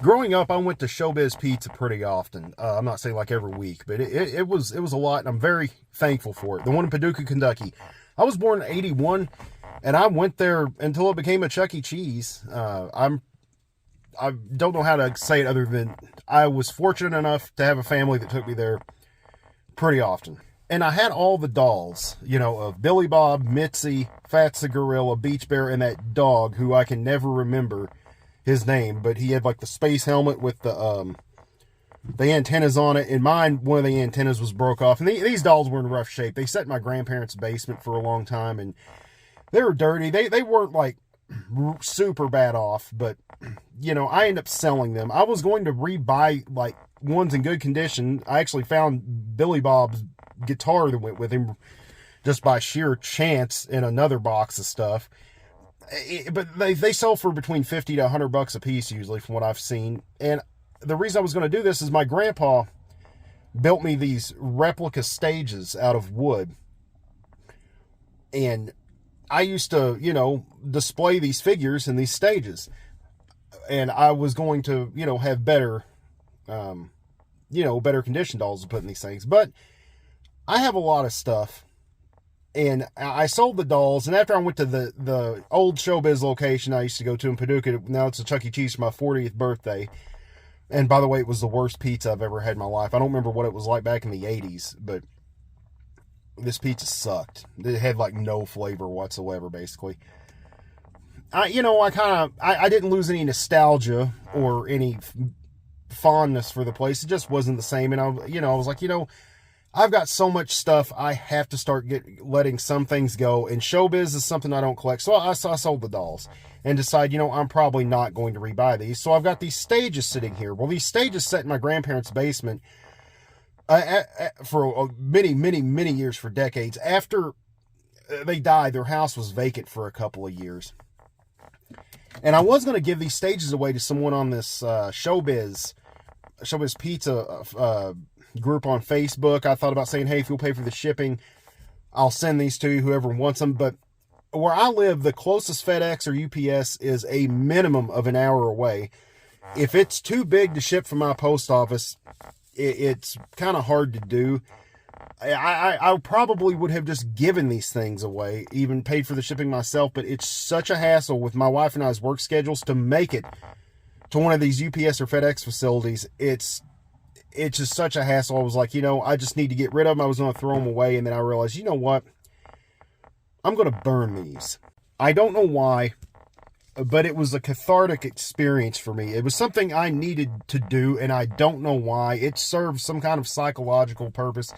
Growing up, I went to Showbiz Pizza pretty often. I'm not saying like every week, but it was a lot, and I'm very thankful for it. The one in Paducah, Kentucky. I was born in '81, and I went there until it became a Chuck E. Cheese. I don't know how to say it other than I was fortunate enough to have a family that took me there pretty often. And I had all the dolls, of Billy Bob, Mitzi, Fats the Gorilla, Beach Bear, and that dog who I can never remember his name, but he had like the space helmet with the antennas on it. In mine, one of the antennas was broke off, and these dolls were in rough shape. They sat in my grandparents' basement for a long time, and they were dirty. They weren't like super bad off, but I ended up selling them. I was going to rebuy like ones in good condition. I actually found Billy Bob's guitar that went with him just by sheer chance in another box of stuff. But they sell for between $50 to $100 a piece usually, from what I've seen. And the reason I was going to do this is my grandpa built me these replica stages out of wood, and I used to display these figures in these stages, and I was going to have better better conditioned dolls to put in these things. But I have a lot of stuff, and I sold the dolls. And after I went to the old Showbiz location I used to go to in Paducah, now it's a Chuck E. Cheese, for my 40th birthday. And by the way, it was the worst pizza I've ever had in my life. I don't remember what it was like back in the 80s, but this pizza sucked. It had like no flavor whatsoever, basically. I didn't lose any nostalgia or any fondness for the place. It just wasn't the same. And I was like, I've got so much stuff. I have to start letting some things go. And Showbiz is something I don't collect. So I sold the dolls and decided, I'm probably not going to rebuy these. So I've got these stages sitting here. Well, these stages sat in my grandparents' basement for many, many, many years, for decades. After they died, their house was vacant for a couple of years. And I was going to give these stages away to someone on this Showbiz Pizza group on Facebook. I thought about saying, hey, if you'll pay for the shipping, I'll send these to you, whoever wants them. But where I live, the closest FedEx or UPS is a minimum of an hour away. If it's too big to ship from my post office, it's kind of hard to do. I probably would have just given these things away, even paid for the shipping myself, but it's such a hassle with my wife and I's work schedules to make it to one of these UPS or FedEx facilities. It's just such a hassle. I was like, I just need to get rid of them. I was going to throw them away, and then I realized, you know what? I'm going to burn these. I don't know why, but it was a cathartic experience for me. It was something I needed to do, and I don't know why. It served some kind of psychological purpose,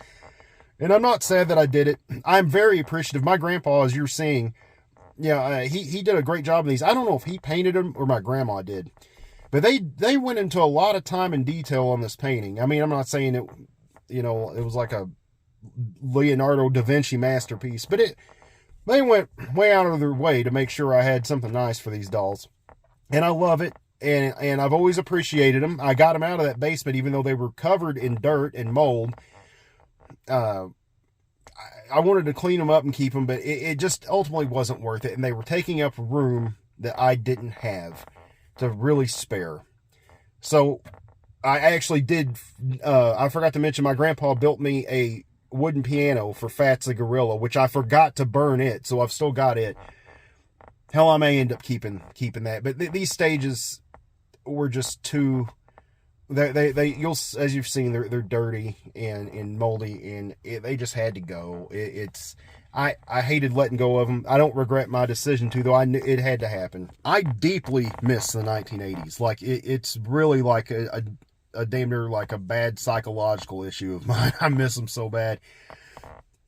and I'm not sad that I did it. I'm very appreciative. My grandpa, as you're seeing, he did a great job in these. I don't know if he painted them or my grandma did, but they went into a lot of time and detail on this painting. I mean, I'm not saying it, it was like a Leonardo da Vinci masterpiece, but they went way out of their way to make sure I had something nice for these dolls. And I love it, and I've always appreciated them. I got them out of that basement, even though they were covered in dirt and mold. I wanted to clean them up and keep them, but it just ultimately wasn't worth it. And they were taking up room that I didn't have to really spare. So I actually did, I forgot to mention, my grandpa built me a wooden piano for Fats the Gorilla, which I forgot to burn it, so I've still got it. Hell, I may end up keeping that. But these stages were just too... You'll, as you've seen, they're dirty and moldy, and they just had to go. I hated letting go of them. I don't regret my decision to, though. I knew it had to happen. I deeply miss the 1980s. Like it's really like a damn near like a bad psychological issue of mine. I miss them so bad,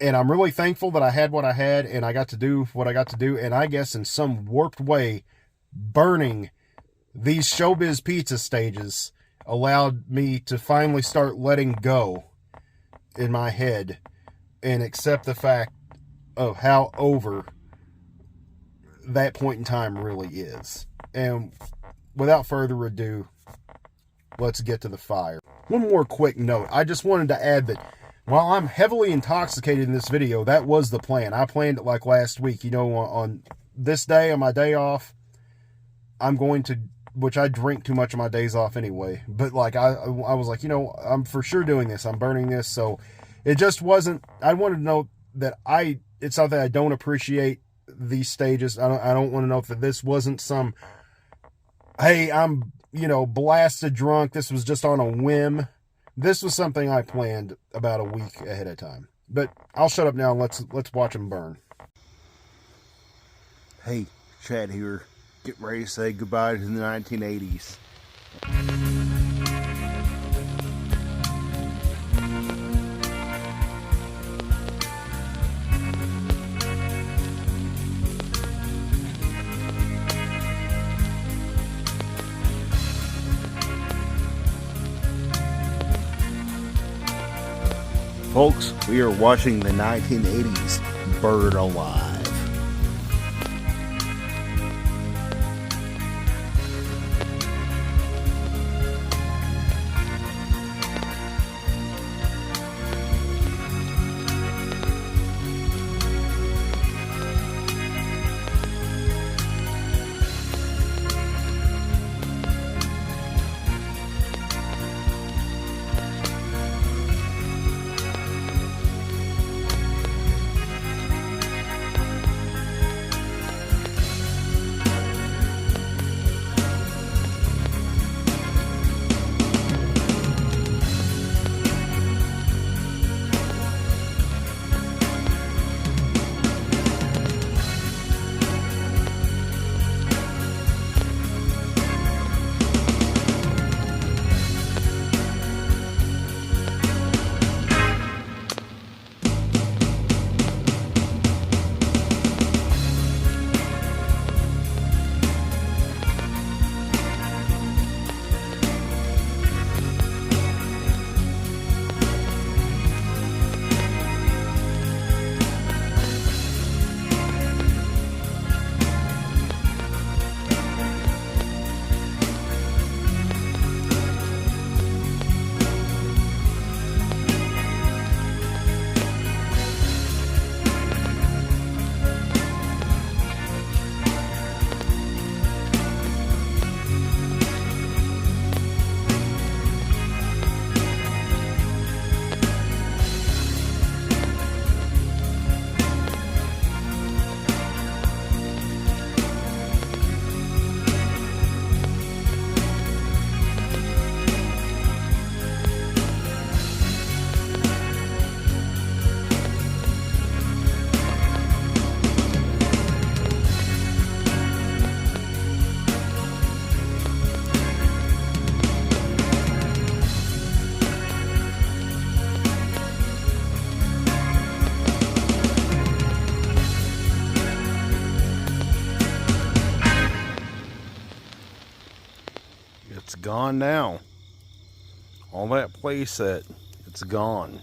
and I'm really thankful that I had what I had, and I got to do what I got to do. And I guess in some warped way, burning these Showbiz Pizza stages allowed me to finally start letting go in my head and accept the fact of how over that point in time really is. And without further ado, let's get to the fire. One more quick note. I just wanted to add that while I'm heavily intoxicated in this video, that was the plan. I planned it like last week. On this day, on my day off, I'm going to which I drink too much of my days off anyway. But like I was like, I'm for sure doing this. I'm burning this. So it just wasn't. I wanted to know that it's not that I don't appreciate these stages. I don't want to know that this wasn't some, hey, I'm blasted drunk. This was just on a whim. This was something I planned about a week ahead of time. But I'll shut up now and let's watch them burn. Hey, Chad here. Get ready to say goodbye to the 1980s. Folks, we are watching the 1980s burn alive. It's gone now. All that playset, it's gone.